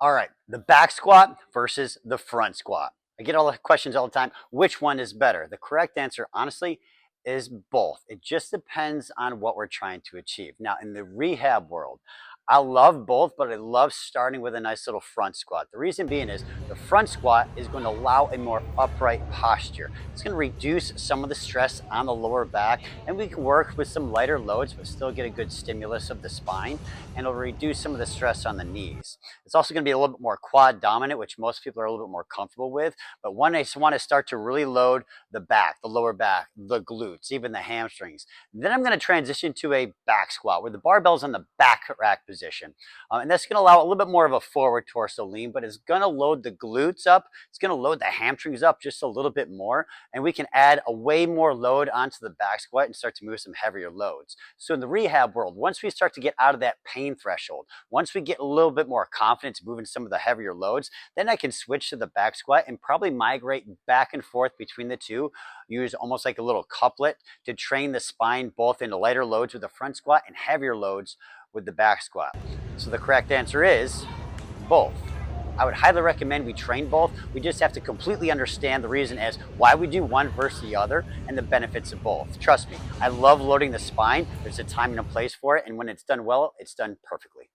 All right, the back squat versus the front squat. I get all the questions all the time. Which one is better? The correct answer, honestly, is both. It just depends on what we're trying to achieve. Now, in the rehab world, I love both, but I love starting with a nice little front squat. The reason being is the front squat is going to allow a more upright posture. It's going to reduce some of the stress on the lower back, and we can work with some lighter loads, but still get a good stimulus of the spine, and it'll reduce some of the stress on the knees. It's also going to be a little bit more quad dominant, which most people are a little bit more comfortable with. But when I want to start to really load the back, the lower back, the glutes, even the hamstrings, then I'm going to transition to a back squat where the barbell's on the back rack position. And that's going to allow a little bit more of a forward torso lean, but it's going to load the glutes up. It's going to load the hamstrings up just a little bit more. And we can add a way more load onto the back squat and start to move some heavier loads. So in the rehab world, once we start to get out of that pain threshold, once we get a little bit more confidence moving some of the heavier loads, then I can switch to the back squat and probably migrate back and forth between the two, use almost like a little couplet to train the spine both into lighter loads with the front squat and heavier loads with the back squat. So the correct answer is both. I would highly recommend we train both. We just have to completely understand the reason as why we do one versus the other and the benefits of both. Trust me, I love loading the spine. There's a time and a place for it, and when it's done well, it's done perfectly.